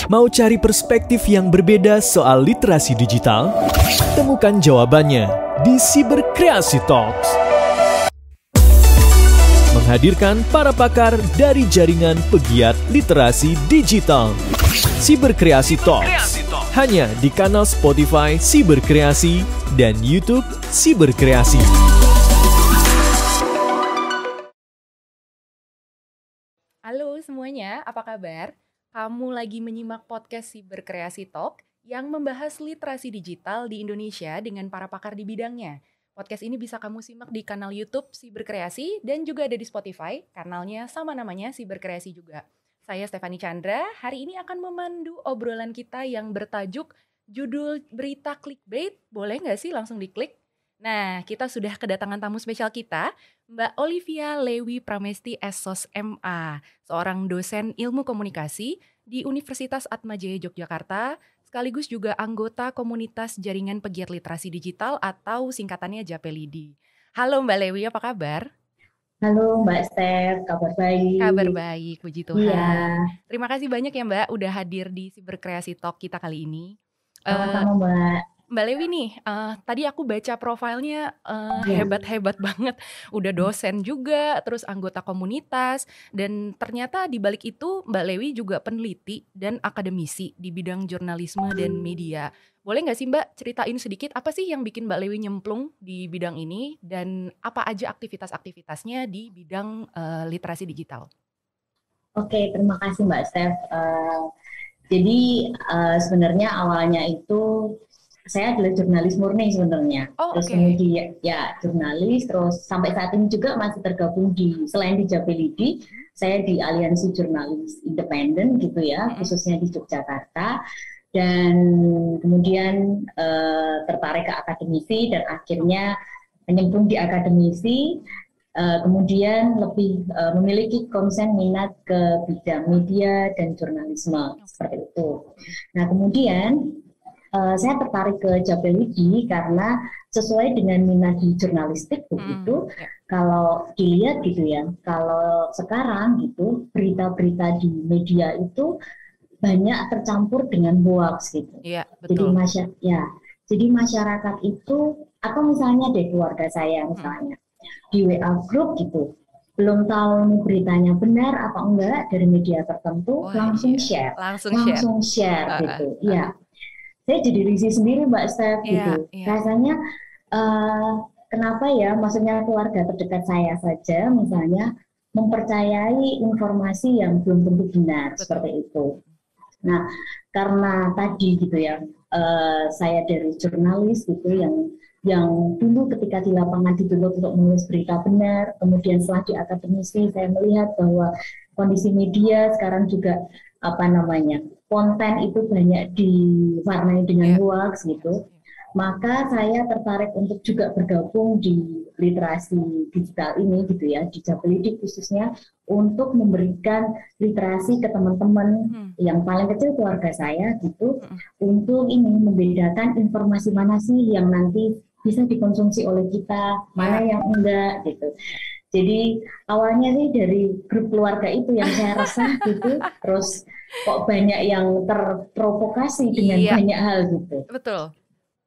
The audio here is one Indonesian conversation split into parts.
Mau cari perspektif yang berbeda soal literasi digital? Temukan jawabannya di Siberkreasi Talks. Menghadirkan para pakar dari jaringan pegiat literasi digital. Siberkreasi Talks. Hanya di kanal Spotify Siberkreasi dan YouTube Siberkreasi. Halo semuanya, apa kabar? Kamu lagi menyimak podcast Siberkreasi Talk yang membahas literasi digital di Indonesia dengan para pakar di bidangnya. Podcast ini bisa kamu simak di kanal YouTube Siberkreasi dan juga ada di Spotify, kanalnya sama namanya Siberkreasi juga. Saya Stefani Chandra, hari ini akan memandu obrolan kita yang bertajuk judul berita clickbait. Boleh nggak sih langsung diklik? Nah, kita sudah kedatangan tamu spesial kita, Mbak Olivia Lewi Pramesti SOS MA, seorang dosen ilmu komunikasi di Universitas Atmajaya Yogyakarta, sekaligus juga anggota komunitas jaringan pegiat literasi digital atau singkatannya Japelidi. Halo Mbak Lewi, apa kabar? Halo Mbak Steph, kabar baik? Kabar baik, puji Tuhan. Iya. Terima kasih banyak ya Mbak udah hadir di Siberkreasi Talk kita kali ini. Sama-sama Mbak. Mbak Lewi nih, tadi aku baca profilnya Iya. hebat-hebat banget. Udah dosen juga, terus anggota komunitas, dan ternyata di balik itu Mbak Lewi juga peneliti dan akademisi di bidang jurnalisme dan media. Boleh nggak sih Mbak ceritain sedikit apa sih yang bikin Mbak Lewi nyemplung di bidang ini dan apa aja aktivitas-aktivitasnya di bidang literasi digital? Oke, terima kasih Mbak Steph. Jadi sebenarnya awalnya itu saya adalah jurnalis murni sebenarnya. Terus kemudian ya jurnalis, terus sampai saat ini juga masih tergabung selain di Japelidi, saya di Aliansi Jurnalis Independen gitu ya, khususnya di Yogyakarta. Dan kemudian tertarik ke akademisi dan akhirnya menyemplung di akademisi. Kemudian lebih memiliki konsen minat ke bidang media dan jurnalisme seperti itu. Nah kemudian saya tertarik ke Japelidi karena sesuai dengan minat di jurnalistik begitu. Kalau dilihat gitu ya, kalau sekarang gitu berita-berita di media itu banyak tercampur dengan hoax gitu. Iya, betul. Jadi masyarakat itu atau misalnya dari keluarga saya misalnya di WA group gitu, belum tahu nih beritanya benar apa enggak dari media tertentu, langsung share gitu. Iya. Saya jadi risih sendiri Mbak Steph gitu. Rasanya kenapa ya, maksudnya keluarga terdekat saya saja misalnya mempercayai informasi yang belum tentu benar. Betul. Seperti itu. Nah, karena tadi gitu ya, saya dari jurnalis gitu yang dulu ketika di lapangan dituntut untuk menulis berita benar, kemudian setelah di akademisi saya melihat bahwa kondisi media sekarang juga konten itu banyak diwarnai dengan hoax gitu. Maka saya tertarik untuk juga bergabung di literasi digital ini gitu ya, di Japelidi khususnya untuk memberikan literasi ke teman-teman yang paling kecil keluarga saya gitu, untuk ini membedakan informasi mana sih yang nanti bisa dikonsumsi oleh kita, mana yang enggak gitu. Jadi awalnya sih dari grup keluarga itu yang saya resah gitu, terus kok banyak yang terprovokasi dengan banyak hal gitu. Betul.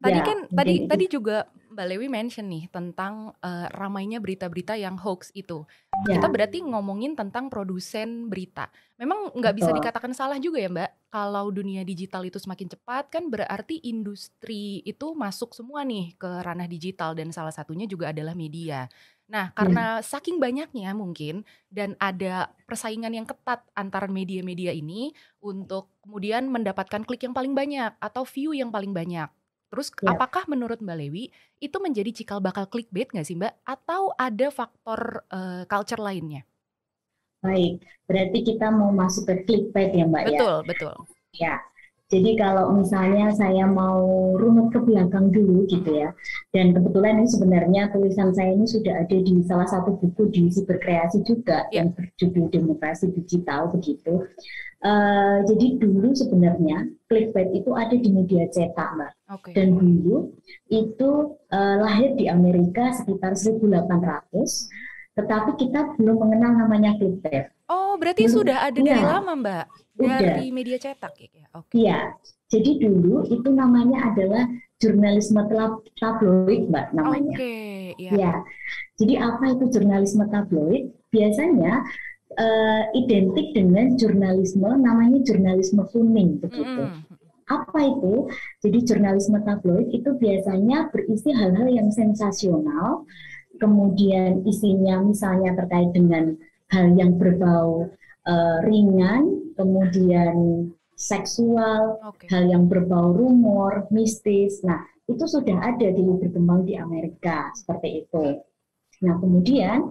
Tadi juga Mbak Lewi mention nih tentang ramainya berita-berita yang hoax itu. Kita berarti ngomongin tentang produsen berita. Memang nggak bisa dikatakan salah juga ya Mbak. Kalau dunia digital itu semakin cepat kan berarti industri itu masuk semua nih ke ranah digital dan salah satunya juga adalah media. Nah, karena saking banyaknya mungkin dan ada persaingan yang ketat antara media-media ini untuk kemudian mendapatkan klik yang paling banyak atau view yang paling banyak. Terus apakah menurut Mbak Lewi itu menjadi cikal bakal clickbait nggak sih Mbak? Atau ada faktor culture lainnya? Baik, berarti kita mau masuk ke clickbait ya Mbak ya? Betul. Ya, jadi kalau misalnya saya mau runut ke belakang dulu gitu ya, dan kebetulan ini sebenarnya tulisan saya ini sudah ada di salah satu buku di Siberkreasi juga yang berjudul Demokrasi Digital begitu. Jadi dulu sebenarnya clickbait itu ada di media cetak Mbak, dan dulu itu lahir di Amerika sekitar 1800, tetapi kita belum mengenal namanya clickbait. Oh, berarti sudah ada dari Iya, lama, Mbak? udah. Dari media cetak ya? Oke. Iya. Jadi dulu itu namanya adalah jurnalisme tabloid, Mbak, namanya. Oke, ya. Ya. Jadi apa itu jurnalisme tabloid? Biasanya identik dengan jurnalisme namanya jurnalisme kuning begitu. Apa itu? Jadi jurnalisme tabloid itu biasanya berisi hal-hal yang sensasional, kemudian isinya misalnya terkait dengan hal yang berbau ringan, kemudian seksual, hal yang berbau rumor, mistis. Nah, itu sudah ada berkembang di Amerika seperti itu. Nah, kemudian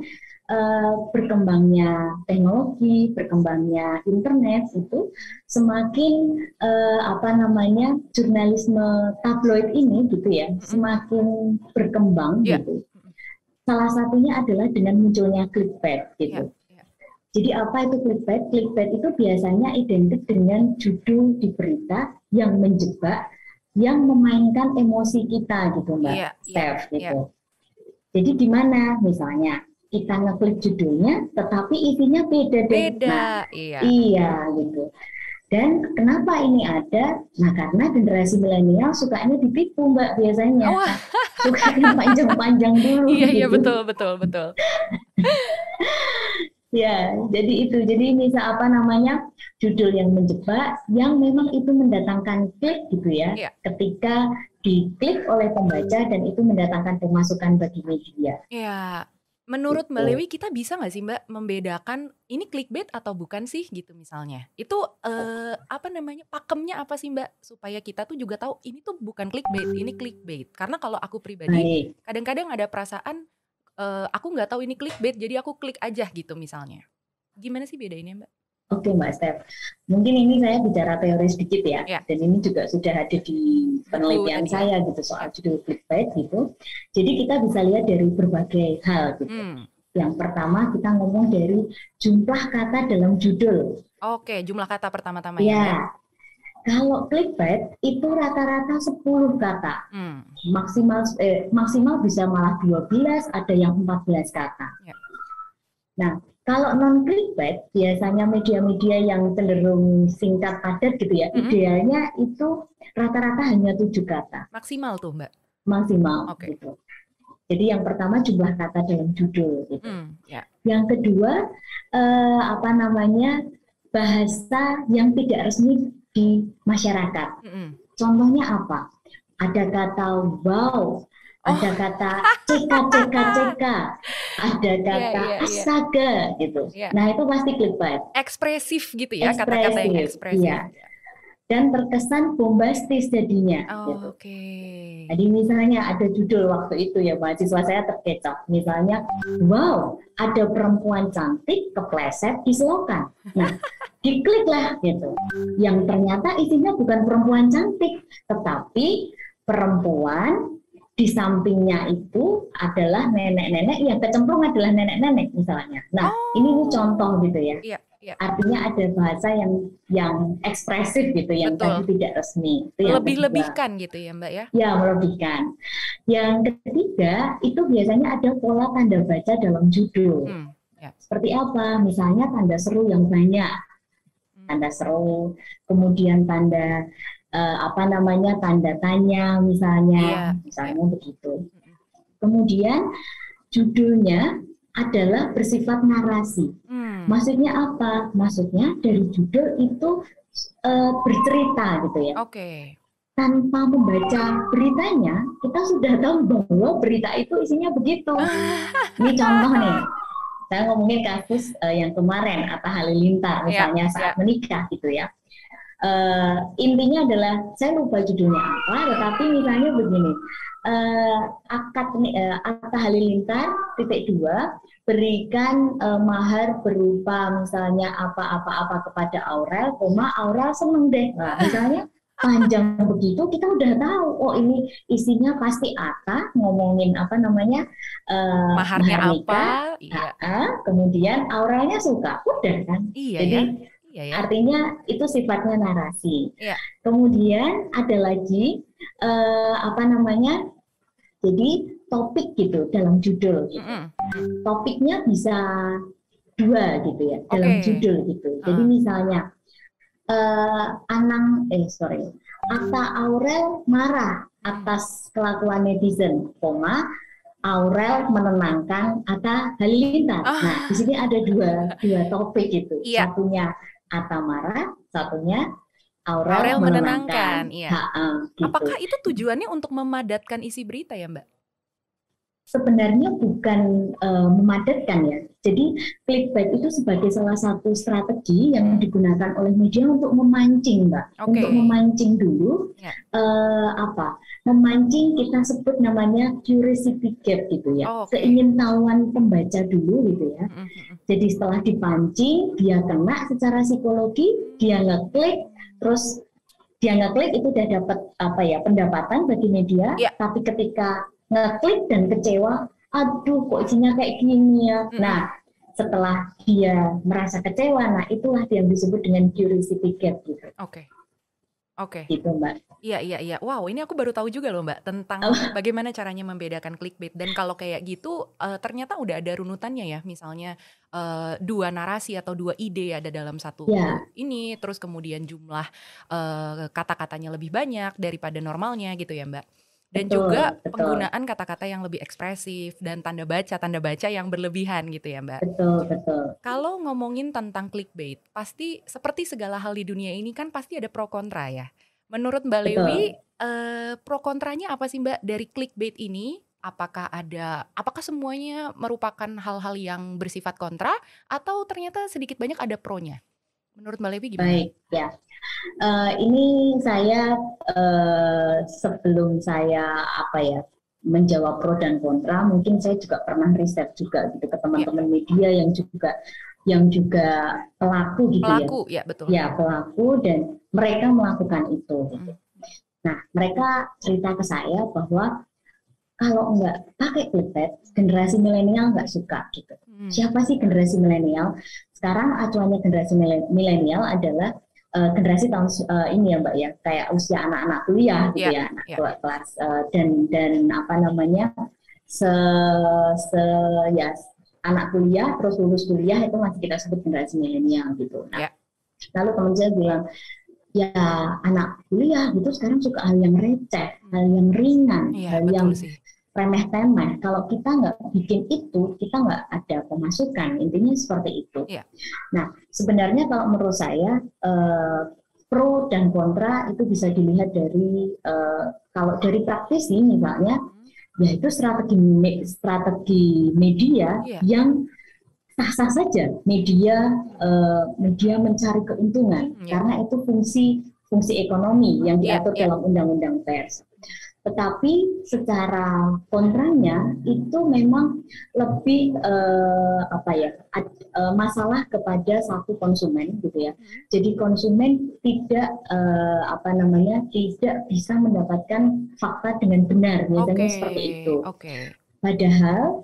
berkembangnya teknologi, berkembangnya internet itu semakin jurnalisme tabloid ini gitu ya, semakin berkembang gitu. Salah satunya adalah dengan munculnya clickbait gitu. Jadi apa itu clickbait? Clickbait itu biasanya identik dengan judul di berita yang menjebak, yang memainkan emosi kita gitu, Mbak Steph gitu. Jadi di mana misalnya kita ngeklik judulnya, tetapi isinya beda deh. Nah, iya gitu. Dan kenapa ini ada? Nah, karena generasi milenial sukanya ditipu, Mbak, biasanya. Sukanya panjang-panjang dulu. Iya, betul. Ya, jadi itu. Jadi misal judul yang menjebak, yang memang itu mendatangkan klik gitu ya. Ketika diklik oleh pembaca dan itu mendatangkan pemasukan bagi media. Iya. Menurut Mbak Lewi, kita bisa nggak sih Mbak membedakan ini clickbait atau bukan sih gitu misalnya? Itu pakemnya apa sih Mbak? Supaya kita tuh juga tahu ini tuh bukan clickbait, ini clickbait. Karena kalau aku pribadi, kadang-kadang ada perasaan aku nggak tahu ini clickbait, jadi aku klik aja gitu misalnya. Gimana sih bedainnya Mbak? Oke Mbak Steph, mungkin ini saya bicara teori sedikit ya, dan ini juga sudah ada di penelitian saya gitu soal judul clickbait gitu. Jadi kita bisa lihat dari berbagai hal gitu. Yang pertama kita ngomong dari jumlah kata dalam judul. Oke, jumlah kata pertama-tama ya. Kalau clickbait itu rata-rata 10 kata, maksimal bisa malah 12, ada yang 14 kata. Nah, kalau non clickbait biasanya media-media yang cenderung singkat padat gitu ya, idealnya itu rata-rata hanya 7 kata. Maksimal tuh Mbak? Maksimal gitu. Jadi yang pertama jumlah kata dalam judul gitu. Yang kedua bahasa yang tidak resmi di masyarakat. Contohnya apa? Ada kata wow, ada kata cek, ada kata astaga gitu. Nah itu pasti clickbait. Ekspresif gitu ya, kata-kata yang ekspresif. Iya. Dan terkesan bombastis jadinya. Gitu. Jadi misalnya ada judul waktu itu ya mahasiswa saya terkecoh. Misalnya, wow, ada perempuan cantik kepleset di selokan. Nah, dikliklah gitu. Yang ternyata isinya bukan perempuan cantik, tetapi perempuan di sampingnya itu adalah nenek-nenek, yang kecemplung adalah nenek-nenek misalnya. Nah, ini contoh gitu ya. Artinya ada bahasa yang ekspresif gitu, yang tadi tidak resmi. Lebih-lebihkan gitu ya Mbak ya? Ya, melebihkan. Yang ketiga, itu biasanya ada pola tanda baca dalam judul. Seperti apa? Misalnya tanda seru yang banyak. Tanda seru, kemudian tanda tanda tanya misalnya begitu. Kemudian judulnya adalah bersifat narasi. Maksudnya apa? Maksudnya dari judul itu bercerita gitu ya. Tanpa membaca beritanya, kita sudah tahu bahwa berita itu isinya begitu. Ini contoh nih. Saya ngomongin kasus yang kemarin Atta Halilintar misalnya saat menikah gitu ya. Intinya adalah saya lupa judulnya apa, tetapi misalnya begini, Atta Halilintar _2 berikan mahar berupa misalnya apa-apa kepada Aurel, Aurel seneng deh. Nah, misalnya panjang begitu kita udah tahu, oh ini isinya pasti Atta ngomongin maharnya nikah, kemudian Aurelnya suka, udah kan. Jadi artinya itu sifatnya narasi. Kemudian ada lagi jadi topik gitu dalam judul gitu. Topiknya bisa dua gitu ya dalam Oke. judul gitu. Jadi misalnya Atta Aurel marah atas kelakuan netizen, koma Aurel menenangkan Atta Halilintar. Nah, di Ah, sini ada dua topik gitu. iya, Satunya Atta marah, satunya Aurel Aurel menenangkan, menenangkan. iya. Apakah Gitu. itu tujuannya untuk memadatkan isi berita ya, Mbak? Sebenarnya bukan memadatkan ya. Jadi clickbait itu sebagai salah satu strategi yang digunakan oleh media untuk memancing, Mbak. Oke. Untuk memancing dulu Ya. memancing kita sebut namanya curiosity gap gitu ya. Oh, oke. Keingintahuan pembaca dulu gitu ya. Mm-mm. Jadi setelah dipancing, dia kena secara psikologi, dia ngeklik, terus dia ngeklik itu udah dapat pendapatan bagi media, Iya. tapi ketika ngeklik dan kecewa, aduh kok isinya kayak gini ya. Mm-mm. Nah, setelah dia merasa kecewa, nah itulah yang disebut dengan curiosity gap gitu. Oke. Oke. Gitu, Mbak. Iya. Wow, ini aku baru tahu juga loh Mbak tentang bagaimana caranya membedakan clickbait. Dan kalau kayak gitu ternyata udah ada runutannya ya. Misalnya dua narasi atau dua ide ada dalam satu Ya, ini, terus kemudian jumlah kata-katanya lebih banyak daripada normalnya gitu ya Mbak. Dan juga betul, penggunaan kata-kata yang lebih ekspresif dan tanda baca yang berlebihan gitu ya Mbak. betul. Kalau ngomongin tentang clickbait, pasti seperti segala hal di dunia ini kan pasti ada pro kontra ya. Menurut Mbak Lewi, Betul. pro kontranya apa sih Mbak dari clickbait ini? Apakah semuanya merupakan hal-hal yang bersifat kontra atau ternyata sedikit banyak ada pronya? Menurut Mbak Lewi gimana? Baik, ya. Ini saya sebelum saya menjawab pro dan kontra, mungkin saya juga pernah riset juga gitu ke Ya, teman-teman media yang juga pelaku gitu ya. pelaku, ya betul. Ya, pelaku dan mereka melakukan itu gitu. Nah, mereka cerita ke saya bahwa kalau nggak pakai clickbait, generasi milenial nggak suka gitu. Siapa sih generasi milenial? Sekarang acuannya generasi milenial adalah generasi tahun ini ya Mbak ya, kayak usia anak-anak kuliah gitu ya, anak kelas dan apa namanya se, se ya anak kuliah terus lulus kuliah itu masih kita sebut generasi milenial gitu. Nah, lalu teman saya bilang ya anak kuliah gitu sekarang suka hal yang receh, hal yang ringan, hal yang remeh-temeh. Kalau kita nggak bikin itu, kita nggak ada pemasukan. Intinya seperti itu. Nah, sebenarnya kalau menurut saya pro dan kontra itu bisa dilihat dari kalau dari praktisi misalnya, yaitu strategi media yang sah-sah saja media mencari keuntungan karena itu fungsi ekonomi yang diatur dalam undang-undang pers. Tetapi secara kontranya itu memang lebih masalah kepada satu konsumen gitu ya. Jadi konsumen tidak tidak bisa mendapatkan fakta dengan benar, biasanya seperti itu. Padahal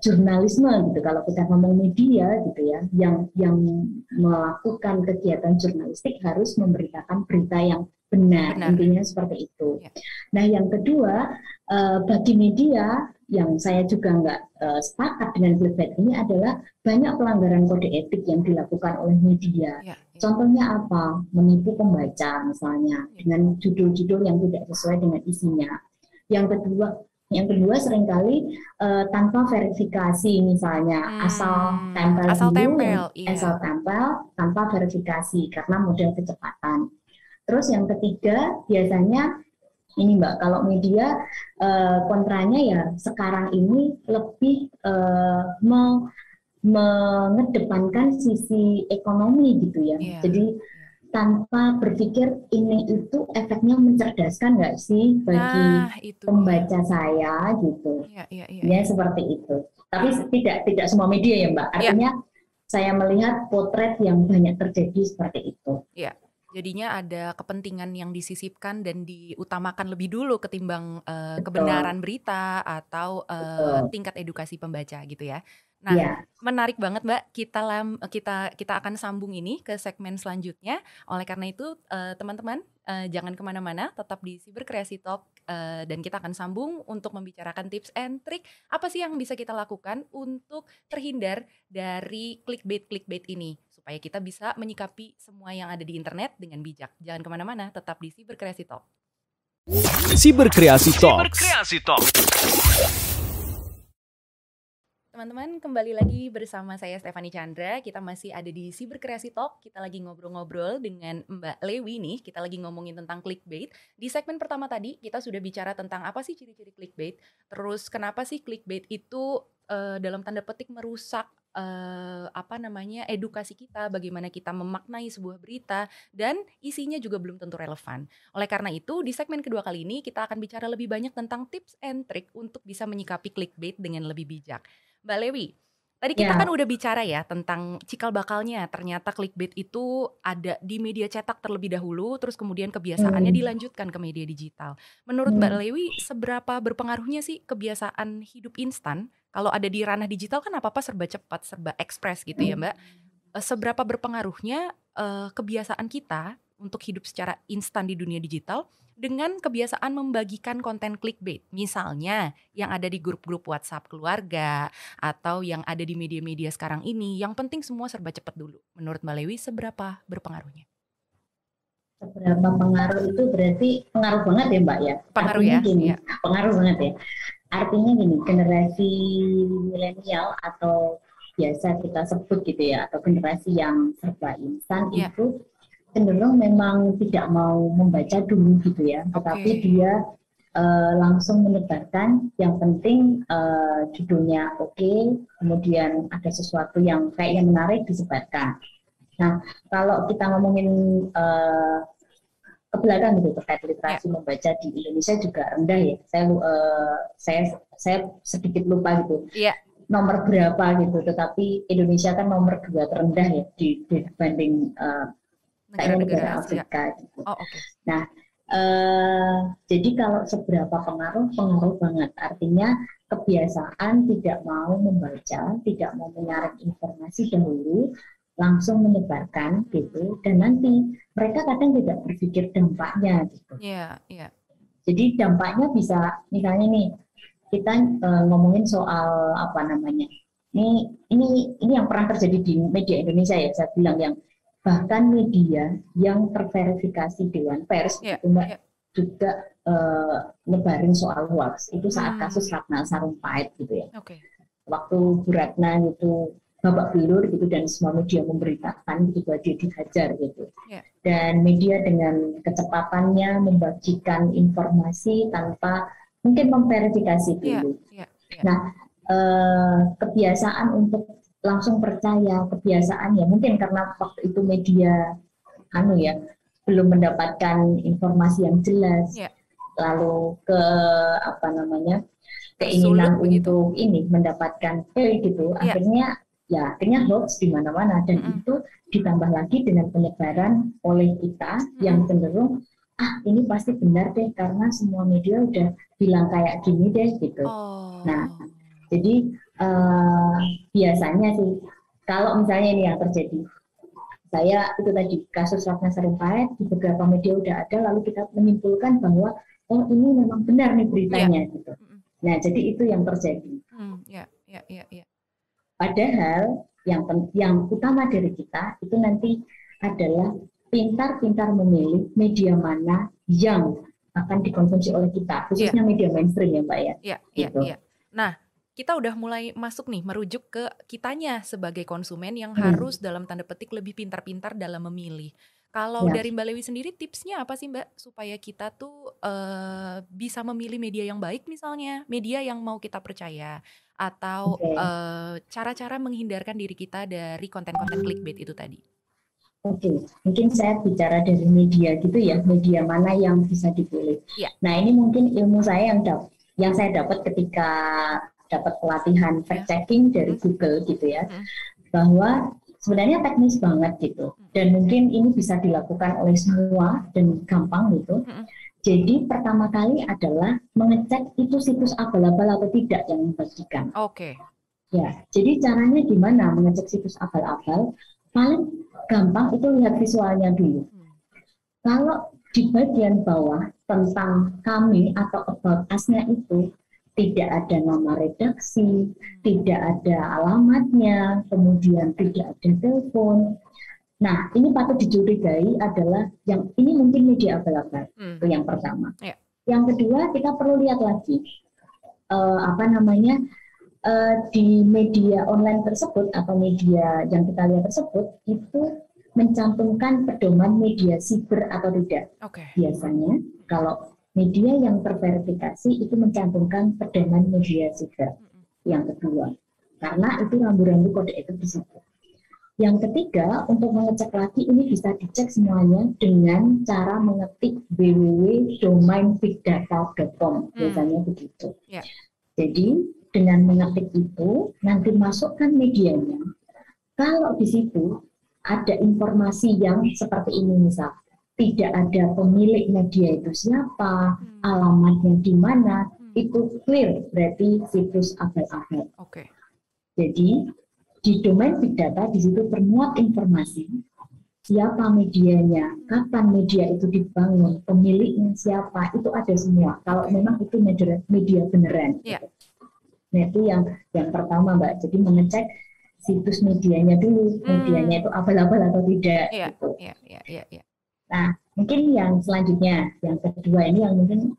jurnalisme gitu, kalau kita ngomong media gitu ya, yang melakukan kegiatan jurnalistik harus memberitakan berita yang benar. Intinya seperti itu. Nah, yang kedua bagi media yang saya juga nggak sepakat dengan clickbait ini adalah banyak pelanggaran kode etik yang dilakukan oleh media. Contohnya apa? Menipu pembaca misalnya dengan judul-judul yang tidak sesuai dengan isinya. Yang kedua seringkali tanpa verifikasi misalnya asal tempel tanpa verifikasi karena model kecepatan. Terus yang ketiga biasanya ini Mbak, kalau media kontranya ya sekarang ini lebih mengedepankan sisi ekonomi gitu ya. Jadi tanpa berpikir ini itu efeknya mencerdaskan nggak sih bagi pembaca saya gitu. Ya seperti itu. Tapi tidak semua media ya Mbak. Artinya saya melihat potret yang banyak terjadi seperti itu. Iya. Jadinya ada kepentingan yang disisipkan dan diutamakan lebih dulu ketimbang kebenaran berita atau tingkat edukasi pembaca gitu ya. Nah, Ya, menarik banget Mbak. Kita akan sambung ini ke segmen selanjutnya. Oleh karena itu, teman-teman, jangan kemana-mana, tetap di Cyberkreasi Talk, dan kita akan sambung untuk membicarakan tips and trik apa sih yang bisa kita lakukan untuk terhindar dari clickbait ini, supaya kita bisa menyikapi semua yang ada di internet dengan bijak. Jangan kemana-mana, tetap di Cyberkreasi Talk. Cyberkreasi Talks. Teman-teman, kembali lagi bersama saya Stefani Chandra. Kita masih ada di Cyberkreasi Talk. Kita lagi ngobrol-ngobrol dengan Mbak Lewi nih. Kita lagi ngomongin tentang clickbait. Di segmen pertama tadi kita sudah bicara tentang apa sih ciri-ciri clickbait. Terus kenapa sih clickbait itu dalam tanda petik merusak edukasi kita, bagaimana kita memaknai sebuah berita, dan isinya juga belum tentu relevan. Oleh karena itu, di segmen kedua kali ini kita akan bicara lebih banyak tentang tips and trik untuk bisa menyikapi clickbait dengan lebih bijak. Mbak Lewi, tadi kita kan udah bicara ya tentang cikal bakalnya. Ternyata clickbait itu ada di media cetak terlebih dahulu, terus kemudian kebiasaannya dilanjutkan ke media digital. Menurut Mbak Lewi, seberapa berpengaruhnya sih kebiasaan hidup instan? Kalau ada di ranah digital kan apa-apa serba cepat, serba ekspres gitu ya Mbak. Seberapa berpengaruhnya kebiasaan kita untuk hidup secara instan di dunia digital dengan kebiasaan membagikan konten clickbait, misalnya yang ada di grup-grup WhatsApp keluarga atau yang ada di media-media sekarang ini, yang penting semua serba cepat dulu. Menurut Mbak Lewi, seberapa berpengaruhnya? seberapa pengaruh itu berarti pengaruh banget ya Mbak ya. Pengaruh Artinya ya? gini, Ya. pengaruh banget ya. Artinya gini, generasi milenial atau biasa kita sebut gitu ya, atau generasi yang serba instan itu cenderung memang tidak mau membaca dulu gitu ya, tetapi dia langsung menyebarkan, yang penting judulnya oke, kemudian ada sesuatu yang kayaknya menarik disebarkan. Nah, kalau kita ngomongin ke belakang gitu terkait literasi membaca di Indonesia juga rendah ya. Saya sedikit lupa gitu. Nomor berapa gitu, tetapi Indonesia kan nomor 2 terendah ya dibanding negara Afrika gitu. Nah, jadi kalau seberapa pengaruh banget. Artinya kebiasaan tidak mau membaca, tidak mau menyaring informasi dahulu, langsung menyebarkan gitu, dan nanti mereka kadang tidak berpikir dampaknya gitu. Jadi dampaknya bisa, misalnya nih kita ngomongin soal apa namanya, ini yang pernah terjadi di media Indonesia ya, saya bilang yang bahkan media yang terverifikasi Dewan Pers itu Mbak juga nyebarin soal hoax itu saat kasus Ratna Sarumpait gitu ya. Waktu Bu Ratna gitu babak belur gitu dan semua media memberitakan gitu bahwa dia dihajar gitu. Dan media dengan kecepatannya membagikan informasi tanpa mungkin memverifikasi dulu. Nah, kebiasaan untuk langsung percaya, kebiasaan ya mungkin karena waktu itu media belum mendapatkan informasi yang jelas. Lalu keinginan untuk mendapatkan play gitu, akhirnya hoax di mana-mana, dan itu ditambah lagi dengan penyebaran oleh kita yang cenderung ini pasti benar deh karena semua media udah bilang kayak gini deh gitu. Nah, jadi biasanya sih kalau misalnya ini yang terjadi, saya itu tadi kasus Ratna Sarumpait di beberapa media udah ada, lalu kita menyimpulkan bahwa ini memang benar nih beritanya gitu. Nah, jadi itu yang terjadi. Padahal yang utama dari kita itu nanti adalah pintar-pintar memilih media mana yang akan dikonsumsi oleh kita, khususnya media mainstream ya Mbak ya. Nah, kita udah mulai masuk nih, merujuk ke kitanya sebagai konsumen yang harus dalam tanda petik lebih pintar-pintar dalam memilih. Kalau dari Mbak Lewi sendiri, tipsnya apa sih Mbak supaya kita tuh bisa memilih media yang baik, misalnya media yang mau kita percaya, atau cara-cara menghindarkan diri kita dari konten-konten clickbait itu tadi? Mungkin saya bicara dari media gitu ya, media mana yang bisa dipilih. Nah, ini mungkin ilmu saya yang saya dapat ketika dapat pelatihan fact checking dari Google gitu ya, bahwa sebenarnya teknis banget gitu, dan mungkin ini bisa dilakukan oleh semua dan gampang gitu. Jadi pertama kali adalah mengecek itu situs abal-abal atau tidak yang membagikan. Ya, jadi caranya gimana mengecek situs abal-abal? Paling gampang itu lihat visualnya dulu. Kalau di bagian bawah tentang kami atau about us-nya itu tidak ada nama redaksi, tidak ada alamatnya, kemudian tidak ada telepon. Nah, ini patut dicurigai adalah yang ini mungkin media abal-abal. Itu yang pertama. Ya. Yang kedua, kita perlu lihat lagi di media online tersebut atau media yang kita lihat tersebut itu mencantumkan pedoman media siber atau tidak. Biasanya kalau media yang terverifikasi itu mencantumkan pedoman media siber. Yang kedua, karena itu rambu-rambu kode etik di situ. Yang ketiga, untuk mengecek lagi ini bisa dicek semuanya dengan cara mengetik www.domainbigdata.com. Biasanya begitu. Yeah. Jadi dengan mengetik itu nanti masukkan medianya. Kalau di situ ada informasi yang seperti ini misal, tidak ada pemilik media itu siapa, alamatnya di mana, itu clear berarti situs abal-abal. Jadi di domain big data di situ termuat informasi siapa medianya, kapan media itu dibangun, pemiliknya siapa, itu ada semua. Kalau memang itu media beneran. Yeah. Nah itu yang pertama Mbak. Jadi mengecek situs medianya dulu, medianya itu abal-abal atau tidak. Yeah. Gitu. Yeah. Nah mungkin yang selanjutnya, yang kedua ini yang mungkin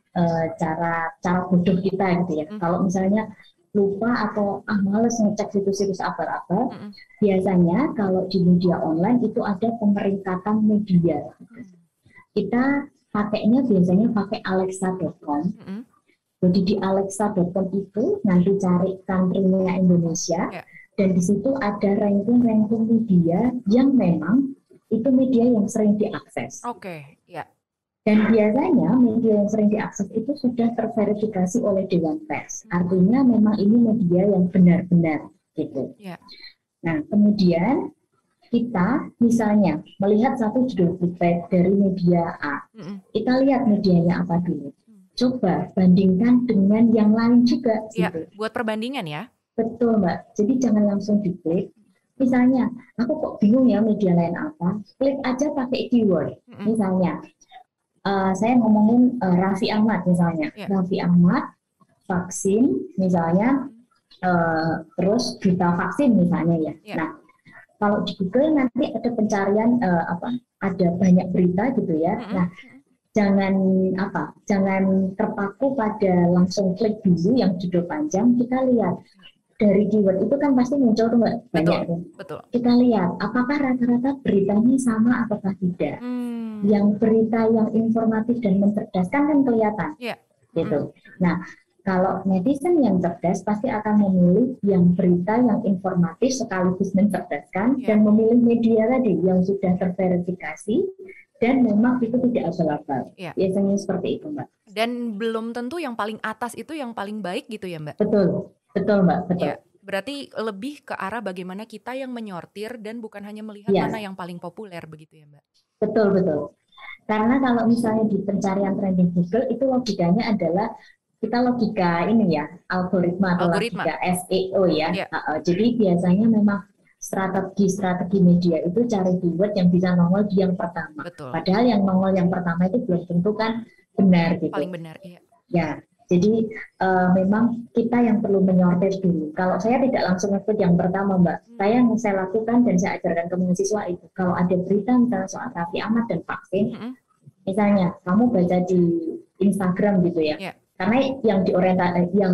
cara bodoh kita gitu ya. Kalau misalnya lupa atau males ngecek situs-situs abal-abal, biasanya kalau di media online itu ada pemeringkatan media. Kita pakainya biasanya pakai alexa.com. Jadi di alexa.com itu nanti cari country-nya Indonesia, dan di situ ada ranking-ranking media yang memang itu media yang sering diakses. Dan biasanya media yang sering diakses itu sudah terverifikasi oleh Dewan Pers. Artinya memang ini media yang benar-benar gitu. Nah, kemudian kita misalnya melihat satu judul clickbait dari media A. Kita lihat medianya apa dulu. Coba bandingkan dengan yang lain juga. Gitu. Buat perbandingan ya. Betul Mbak. Jadi jangan langsung diklik. Misalnya, aku kok bingung ya media lain apa. Klik aja pakai keyword. Misalnya, saya ngomongin Raffi Ahmad misalnya, Raffi Ahmad vaksin misalnya, terus berita vaksin misalnya ya. Nah, kalau di Google nanti ada pencarian ada banyak berita gitu ya. Nah, jangan terpaku pada langsung klik dulu yang judul panjang. Kita lihat dari keyword itu kan pasti muncul tuh Mbak, banyak tuh. Kita lihat apakah rata-rata beritanya sama ataukah tidak. Yang berita yang informatif dan mencerdaskan kan kelihatan, gitu. Nah, kalau netizen yang cerdas pasti akan memilih yang berita yang informatif sekaligus mencerdaskan dan memilih media tadi yang sudah terverifikasi dan memang itu tidak abal-abal. Biasanya seperti itu Mbak. Dan belum tentu yang paling atas itu yang paling baik gitu ya Mbak? Betul Mbak, betul. Berarti lebih ke arah bagaimana kita yang menyortir dan bukan hanya melihat mana yang paling populer begitu ya Mbak? Betul. Karena kalau misalnya di pencarian trending Google itu logikanya adalah kita logika ini ya, algoritma atau logika SEO ya. Jadi biasanya memang strategi media itu cari keyword yang bisa nongol di yang pertama. Padahal yang nongol yang pertama itu belum tentu kan benar gitu. Paling benar, iya. Ya. Jadi memang kita yang perlu menyortir dulu. Kalau saya tidak langsung ikut yang pertama Mbak, saya lakukan dan saya ajarkan ke mahasiswa itu. Kalau ada berita misalnya soal Raffi Ahmad dan vaksin, misalnya kamu baca di Instagram gitu ya. Karena yang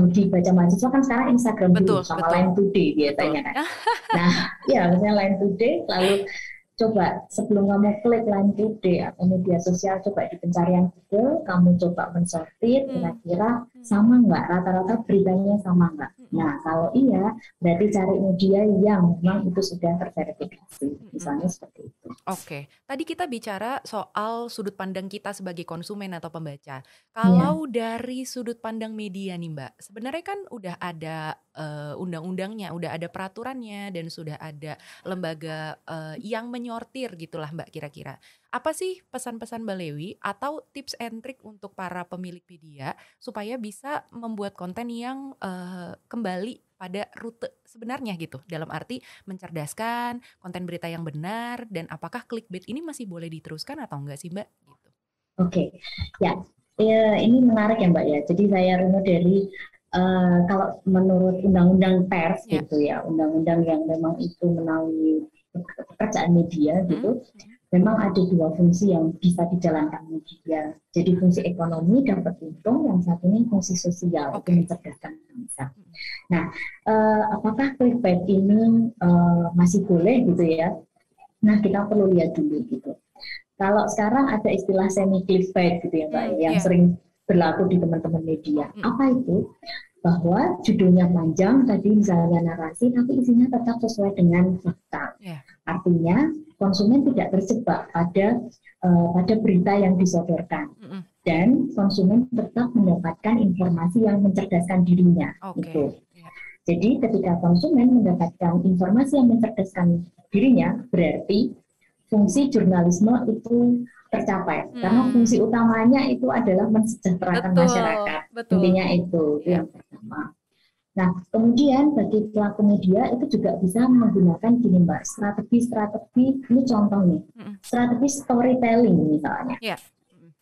dibaca mahasiswa kan sekarang Instagram dulu sama Line Today biasanya kan. Nah, ya misalnya Line Today, lalu coba sebelum kamu klik Line Today atau media sosial, coba di pencarian Google, kamu coba mensortir kira-kira sama nggak, rata-rata beritanya sama nggak. Nah, kalau iya, berarti cari media yang memang itu sudah terverifikasi, misalnya seperti itu. Oke, tadi kita bicara soal sudut pandang kita sebagai konsumen atau pembaca. Kalau dari sudut pandang media nih Mbak, sebenarnya kan udah ada undang-undangnya, udah ada peraturannya, dan sudah ada lembaga yang menyortir gitulah Mbak kira-kira. Apa sih pesan-pesan Mbak Lewi atau tips and trick untuk para pemilik media supaya bisa membuat konten yang kembali pada rute sebenarnya gitu. Dalam arti mencerdaskan konten berita yang benar, dan apakah clickbait ini masih boleh diteruskan atau enggak sih Mbak? Gitu. Oke, ya ini menarik ya Mbak ya. Jadi saya runut dari kalau menurut undang-undang pers gitu ya, undang-undang yang memang itu menaungi pekerjaan media gitu, memang ada dua fungsi yang bisa dijalankan media. Jadi fungsi ekonomi dapat untung, yang satunya fungsi sosial, itu mencerdaskan bangsa. Nah, apakah clickbait ini masih boleh gitu ya? Nah, kita perlu lihat dulu gitu. Kalau sekarang ada istilah semi clickbait gitu ya Mbak, yang sering berlaku di teman-teman media. Apa itu? Bahwa judulnya panjang, tadi misalnya narasi, tapi isinya tetap sesuai dengan fakta. Artinya konsumen tidak terjebak pada berita yang disodorkan, dan konsumen tetap mendapatkan informasi yang mencerdaskan dirinya. Gitu. Jadi ketika konsumen mendapatkan informasi yang mencerdaskan dirinya, berarti fungsi jurnalisme itu tercapai, karena fungsi utamanya itu adalah mensejahterakan masyarakat. Intinya itu yang pertama. Nah, kemudian bagi pelaku media itu juga bisa menggunakan gini Mbak, strategi ini contoh nih, strategi storytelling misalnya.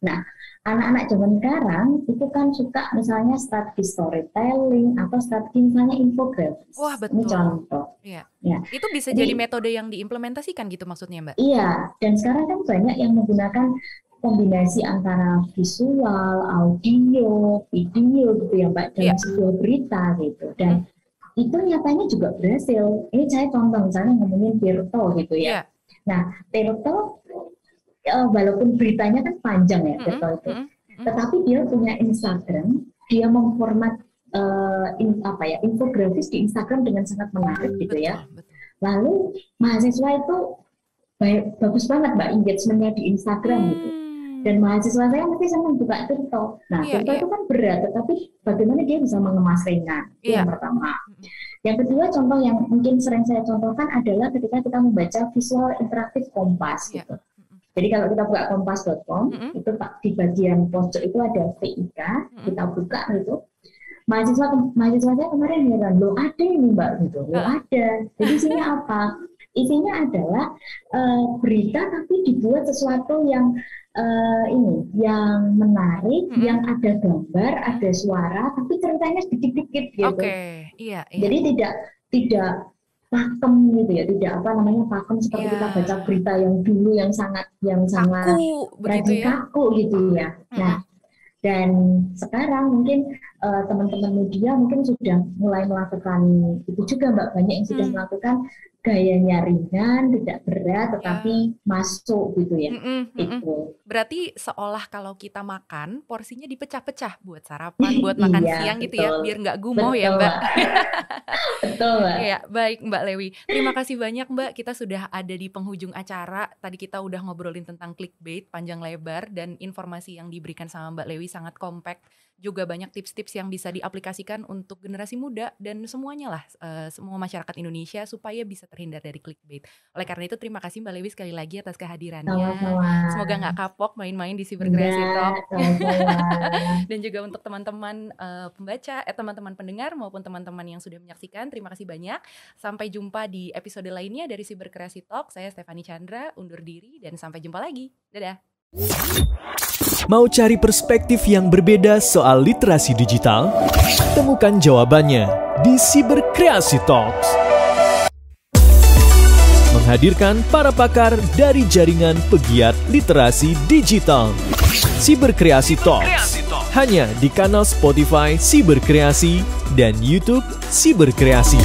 Nah, anak-anak zaman sekarang itu kan suka misalnya strategi storytelling atau strategi misalnya infografis. Wah, betul. Ini contoh. Ya. Itu bisa jadi metode yang diimplementasikan gitu maksudnya Mbak? Iya, dan sekarang kan banyak yang menggunakan kombinasi antara visual, audio, video gitu ya Mbak, dalam sebuah berita gitu. Dan itu nyatanya juga berhasil. Ini saya contoh misalnya ngomongin Tirto gitu ya. Nah, Tirto walaupun beritanya kan panjang ya Tirto itu, tetapi dia punya Instagram, dia memformat infografis di Instagram dengan sangat menarik gitu ya. Lalu mahasiswa itu bagus banget Mbak engagementnya di Instagram gitu. Dan mahasiswa saya mesti senang buka Tirto. Nah, Tirto itu kan berat, tetapi bagaimana dia bisa mengemas ringan? Itu yang pertama. Yang kedua, contoh yang mungkin sering saya contohkan adalah ketika kita membaca visual interaktif Kompas gitu. Jadi kalau kita buka kompas.com, itu di bagian pojok itu ada VIK, kita buka gitu. Mahasiswa saya kemarin heran, loh ada ini Mbak gitu, loh ada. Jadi isinya apa? Isinya adalah berita tapi dibuat sesuatu yang yang menarik, yang ada gambar, ada suara, tapi ceritanya sedikit-sedikit gitu. Jadi tidak pakem gitu ya, tidak pakem seperti kita baca berita yang dulu yang sangat kaku gitu ya. Nah, dan sekarang mungkin teman-teman media mungkin sudah mulai melakukan itu juga Mbak, banyak yang sudah melakukan gayanya ringan, tidak berat, tetapi masuk gitu ya. Itu. Berarti seolah kalau kita makan, porsinya dipecah-pecah buat sarapan, buat makan siang gitu ya, biar nggak gumoh ya Mbak. Betul Mbak. Ya, baik Mbak Lewi. Terima kasih banyak Mbak, kita sudah ada di penghujung acara. Tadi kita udah ngobrolin tentang clickbait panjang lebar, dan informasi yang diberikan sama Mbak Lewi sangat compact. Juga banyak tips-tips yang bisa diaplikasikan untuk generasi muda dan semuanya lah, semua masyarakat Indonesia supaya bisa terhindar dari clickbait. Oleh karena itu terima kasih Mbak Lewi sekali lagi atas kehadirannya. Sama-sama. Semoga nggak kapok main-main di Cybercreasi Talk. Dan juga untuk teman-teman pembaca, teman-teman pendengar maupun teman-teman yang sudah menyaksikan, terima kasih banyak. Sampai jumpa di episode lainnya dari Cybercreasi Talk. Saya Stephanie Chandra, undur diri dan sampai jumpa lagi. Dadah. Mau cari perspektif yang berbeda soal literasi digital? Temukan jawabannya di Cybercreasi Talks. Menghadirkan para pakar dari jaringan pegiat literasi digital. Cybercreasi Talks hanya di kanal Spotify Cybercreasi dan YouTube Cybercreasi.